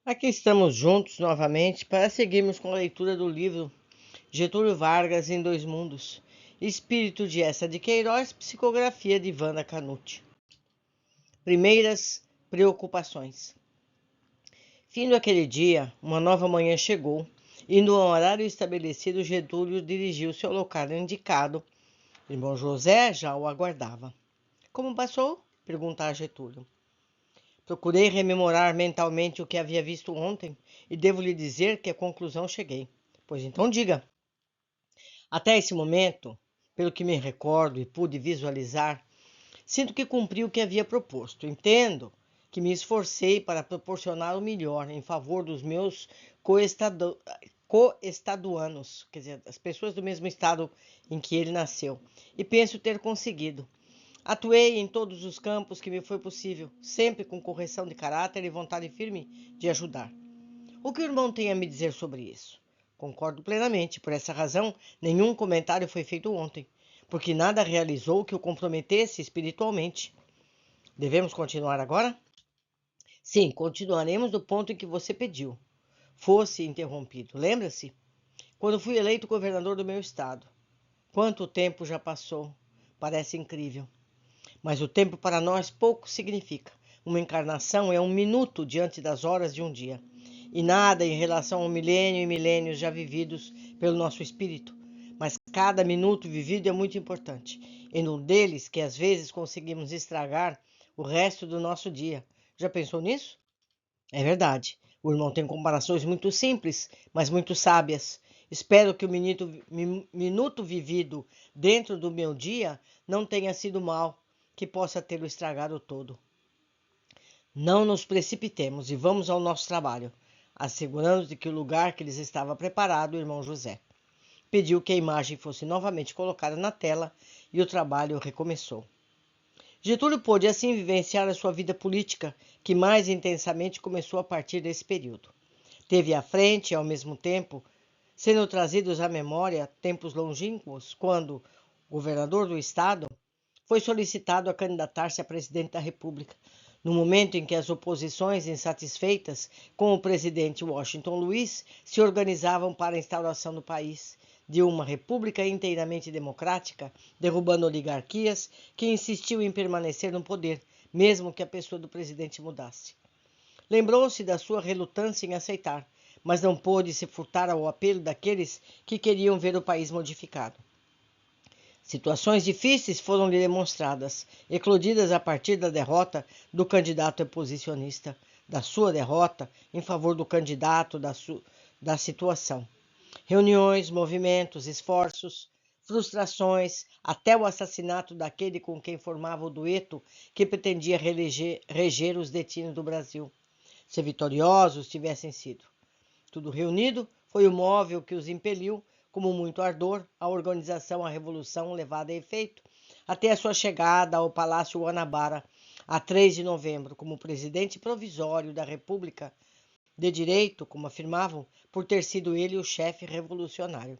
Aqui estamos juntos novamente para seguirmos com a leitura do livro Getúlio Vargas em Dois Mundos, Espírito de Eça de Queiroz, psicografia de Wanda Canuti. Primeiras preocupações. Findo aquele dia, uma nova manhã chegou, e no horário estabelecido Getúlio dirigiu-se ao local indicado. Irmão José já o aguardava. Como passou? Perguntara Getúlio. Procurei rememorar mentalmente o que havia visto ontem e devo lhe dizer que à conclusão cheguei. Pois então diga. Até esse momento, pelo que me recordo e pude visualizar, sinto que cumpri o que havia proposto. Entendo que me esforcei para proporcionar o melhor em favor dos meus coestaduanos, quer dizer, as pessoas do mesmo estado em que ele nasceu, e penso ter conseguido. Atuei em todos os campos que me foi possível, sempre com correção de caráter e vontade firme de ajudar. O que o irmão tem a me dizer sobre isso? Concordo plenamente. Por essa razão, nenhum comentário foi feito ontem, porque nada realizou que o comprometesse espiritualmente. Devemos continuar agora? Sim, continuaremos do ponto em que você pediu. Fosse interrompido. Lembra-se? Quando fui eleito governador do meu estado. Quanto tempo já passou? Parece incrível. Mas o tempo para nós pouco significa. Uma encarnação é um minuto diante das horas de um dia, e nada em relação ao milênio e milênios já vividos pelo nosso espírito. Mas cada minuto vivido é muito importante, e num deles que às vezes conseguimos estragar o resto do nosso dia. Já pensou nisso? É verdade. O irmão tem comparações muito simples, mas muito sábias. Espero que o minuto vivido dentro do meu dia não tenha sido mal, que possa tê-lo estragado todo. Não nos precipitemos e vamos ao nosso trabalho, assegurando de que o lugar que lhes estava preparado, o irmão José. Pediu que a imagem fosse novamente colocada na tela e o trabalho recomeçou. Getúlio pôde assim vivenciar a sua vida política, que mais intensamente começou a partir desse período. Teve à frente, ao mesmo tempo, sendo trazidos à memória tempos longínquos, quando, governador do estado, foi solicitado a candidatar-se a presidente da República, no momento em que as oposições, insatisfeitas com o presidente Washington Luiz, se organizavam para a instauração no país de uma república inteiramente democrática, derrubando oligarquias que insistiam em permanecer no poder, mesmo que a pessoa do presidente mudasse. Lembrou-se da sua relutância em aceitar, mas não pôde se furtar ao apelo daqueles que queriam ver o país modificado. Situações difíceis foram-lhe demonstradas, eclodidas a partir da derrota do candidato oposicionista, da sua derrota em favor do candidato da situação. Reuniões, movimentos, esforços, frustrações, até o assassinato daquele com quem formava o dueto que pretendia reger os destinos do Brasil, se vitoriosos tivessem sido. Tudo reunido foi o móvel que os impeliu, como muito ardor, a organização à revolução levada a efeito, até a sua chegada ao Palácio Guanabara, a 3 de novembro, como presidente provisório da República de Direito, como afirmavam, por ter sido ele o chefe revolucionário.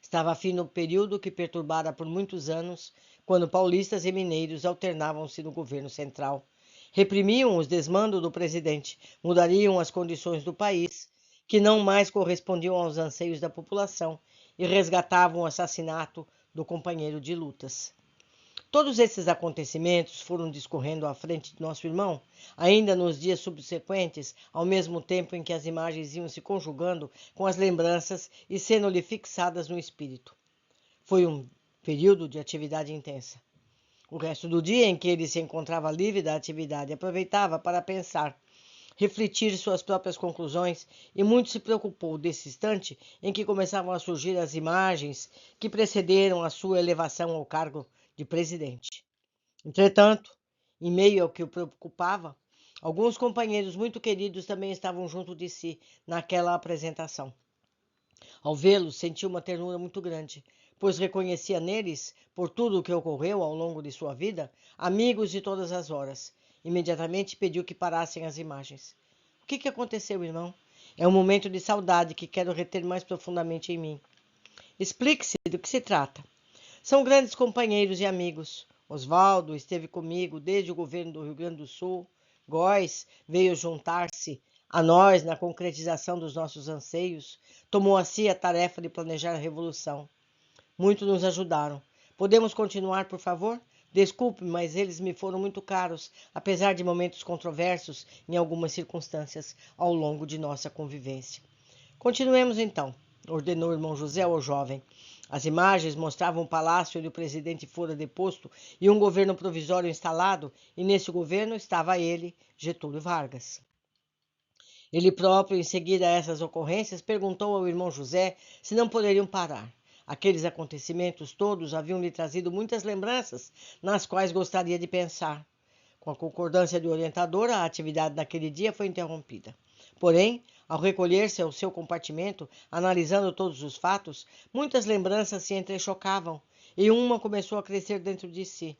Estava a fim do período que perturbara por muitos anos, quando paulistas e mineiros alternavam-se no governo central. Reprimiam os desmandos do presidente, mudariam as condições do país, que não mais correspondiam aos anseios da população, e resgatavam o assassinato do companheiro de lutas. Todos esses acontecimentos foram discorrendo à frente de nosso irmão, ainda nos dias subsequentes, ao mesmo tempo em que as imagens iam se conjugando com as lembranças e sendo-lhe fixadas no espírito. Foi um período de atividade intensa. O resto do dia em que ele se encontrava livre da atividade aproveitava para pensar, refletir suas próprias conclusões e muito se preocupou desse instante em que começavam a surgir as imagens que precederam a sua elevação ao cargo de presidente. Entretanto, em meio ao que o preocupava, alguns companheiros muito queridos também estavam junto de si naquela apresentação. Ao vê-los, sentiu uma ternura muito grande, pois reconhecia neles, por tudo o que ocorreu ao longo de sua vida, amigos de todas as horas. Imediatamente pediu que parassem as imagens. O que aconteceu, irmão? É um momento de saudade que quero reter mais profundamente em mim. Explique-se do que se trata. São grandes companheiros e amigos. Oswaldo esteve comigo desde o governo do Rio Grande do Sul. Góes veio juntar-se A nós, na concretização dos nossos anseios, tomou a si a tarefa de planejar a revolução. Muito nos ajudaram. Podemos continuar, por favor? Desculpe, mas eles me foram muito caros, apesar de momentos controversos em algumas circunstâncias ao longo de nossa convivência. Continuemos então, ordenou o irmão José ao jovem. As imagens mostravam um palácio onde o presidente fora deposto e um governo provisório instalado, e nesse governo estava ele, Getúlio Vargas. Ele próprio, em seguida a essas ocorrências, perguntou ao irmão José se não poderiam parar. Aqueles acontecimentos todos haviam lhe trazido muitas lembranças, nas quais gostaria de pensar. Com a concordância do orientador, a atividade naquele dia foi interrompida. Porém, ao recolher-se ao seu compartimento, analisando todos os fatos, muitas lembranças se entrechocavam, e uma começou a crescer dentro de si.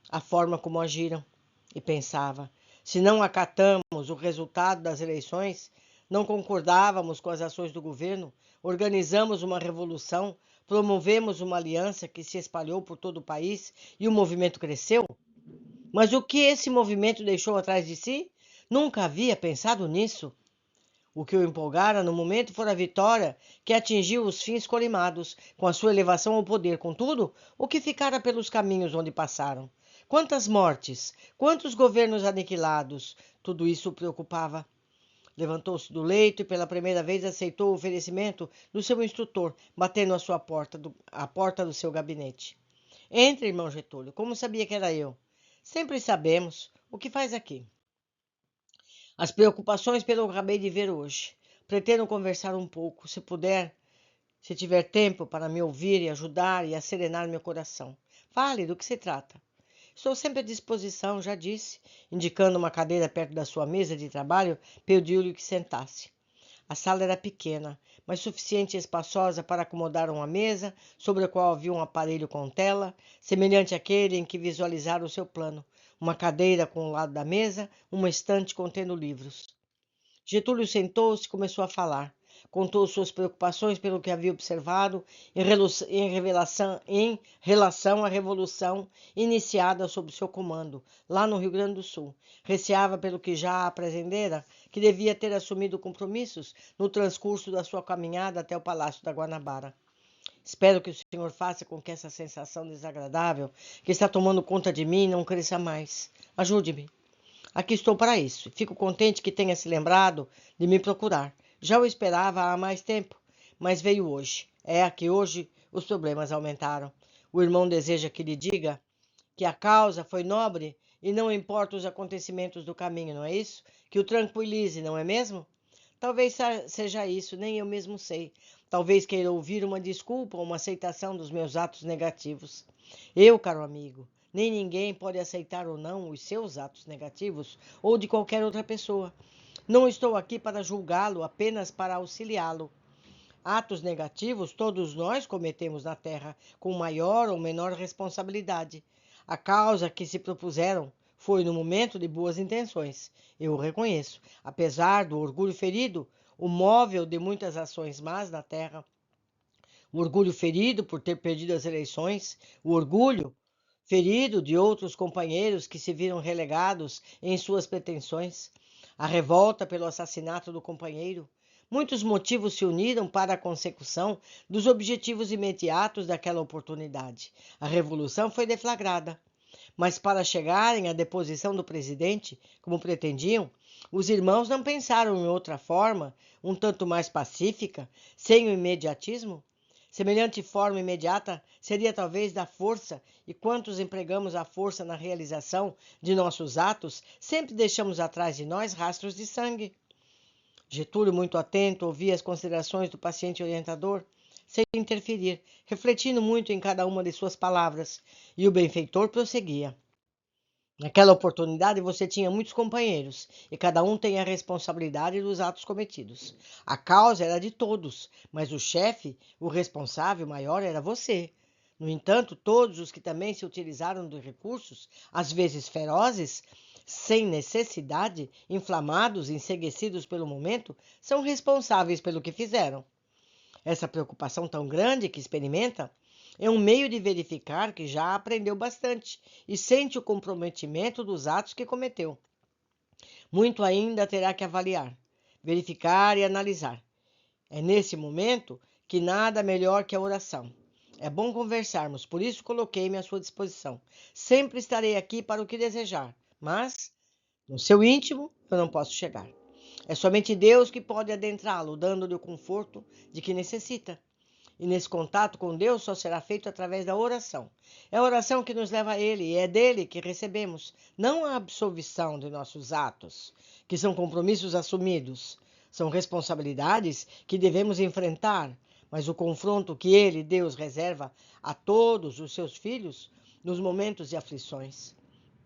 A forma como agiram, e pensava: se não acatamos o resultado das eleições, não concordávamos com as ações do governo, organizamos uma revolução, promovemos uma aliança que se espalhou por todo o país e o movimento cresceu? Mas o que esse movimento deixou atrás de si? Nunca havia pensado nisso. O que o empolgara no momento fora a vitória que atingiu os fins colimados, com a sua elevação ao poder. Contudo, o que ficara pelos caminhos onde passaram? Quantas mortes, quantos governos aniquilados, tudo isso o preocupava. Levantou-se do leito e pela primeira vez aceitou o oferecimento do seu instrutor, batendo à porta do seu gabinete. Entre, irmão Getúlio, como sabia que era eu? Sempre sabemos. O que faz aqui? As preocupações pelo que acabei de ver hoje. Pretendo conversar um pouco, se puder, se tiver tempo para me ouvir e ajudar e acerenar meu coração. Fale, do que se trata? Estou sempre à disposição, já disse. Indicando uma cadeira perto da sua mesa de trabalho, pediu-lhe que sentasse. A sala era pequena, mas suficiente e espaçosa para acomodar uma mesa, sobre a qual havia um aparelho com tela, semelhante àquele em que visualizara o seu plano. Uma cadeira com o lado da mesa, uma estante contendo livros. Getúlio sentou-se e começou a falar. Contou suas preocupações pelo que havia observado em relação à revolução iniciada sob seu comando, lá no Rio Grande do Sul. Receava, pelo que já aprendera, que devia ter assumido compromissos no transcurso da sua caminhada até o Palácio da Guanabara. Espero que o senhor faça com que essa sensação desagradável que está tomando conta de mim não cresça mais. Ajude-me. Aqui estou para isso. Fico contente que tenha se lembrado de me procurar. Já o esperava há mais tempo, mas veio hoje. É que hoje os problemas aumentaram. O irmão deseja que lhe diga que a causa foi nobre e não importa os acontecimentos do caminho, não é isso? Que o tranquilize, não é mesmo? Talvez seja isso, nem eu mesmo sei. Talvez queira ouvir uma desculpa ou uma aceitação dos meus atos negativos. Eu, caro amigo, nem ninguém pode aceitar ou não os seus atos negativos ou de qualquer outra pessoa. Não estou aqui para julgá-lo, apenas para auxiliá-lo. Atos negativos todos nós cometemos na Terra, com maior ou menor responsabilidade. A causa que se propuseram foi no momento de boas intenções, eu o reconheço. Apesar do orgulho ferido, o móvel de muitas ações más na Terra, o orgulho ferido por ter perdido as eleições, o orgulho ferido de outros companheiros que se viram relegados em suas pretensões, a revolta pelo assassinato do companheiro. Muitos motivos se uniram para a consecução dos objetivos imediatos daquela oportunidade. A revolução foi deflagrada, mas para chegarem à deposição do presidente, como pretendiam, os irmãos não pensaram em outra forma, um tanto mais pacífica, sem o imediatismo? Semelhante forma imediata seria talvez da força, e quantos empregamos a força na realização de nossos atos, sempre deixamos atrás de nós rastros de sangue. Getúlio, muito atento, ouvia as considerações do paciente orientador, sem interferir, refletindo muito em cada uma de suas palavras, e o benfeitor prosseguia. Naquela oportunidade você tinha muitos companheiros, e cada um tem a responsabilidade dos atos cometidos. A causa era de todos, mas o chefe, o responsável maior era você. No entanto, todos os que também se utilizaram de recursos, às vezes ferozes, sem necessidade, inflamados, enceguecidos pelo momento, são responsáveis pelo que fizeram. Essa preocupação tão grande que experimenta é um meio de verificar que já aprendeu bastante e sente o comprometimento dos atos que cometeu. Muito ainda terá que avaliar. verificar e analisar. É nesse momento que nada melhor que a oração. É bom conversarmos, por isso coloquei-me à sua disposição. Sempre estarei aqui para o que desejar, mas no seu íntimo eu não posso chegar. É somente Deus que pode adentrá-lo, dando-lhe o conforto de que necessita. E nesse contato com Deus só será feito através da oração. É a oração que nos leva a Ele e é dele que recebemos, não a absolvição de nossos atos, que são compromissos assumidos, são responsabilidades que devemos enfrentar, mas o confronto que Ele, Deus, reserva a todos os seus filhos nos momentos de aflições.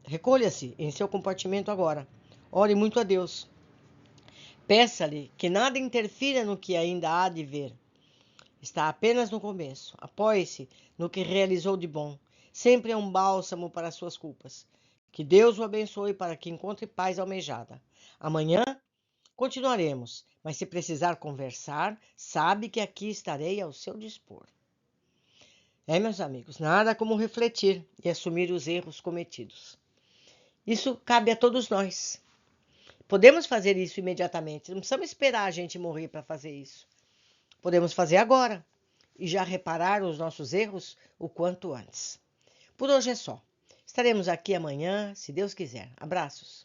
Recolha-se em seu compartimento agora. Ore muito a Deus. Peça-lhe que nada interfira no que ainda há de ver. Está apenas no começo. Apoie-se no que realizou de bom. Sempre é um bálsamo para as suas culpas. Que Deus o abençoe para que encontre paz almejada. Amanhã continuaremos, mas se precisar conversar, sabe que aqui estarei ao seu dispor. Meus amigos, nada como refletir e assumir os erros cometidos. Isso cabe a todos nós. Podemos fazer isso imediatamente. Não precisamos esperar a gente morrer para fazer isso. Podemos fazer agora e já reparar os nossos erros o quanto antes. Por hoje é só. Estaremos aqui amanhã, se Deus quiser. Abraços.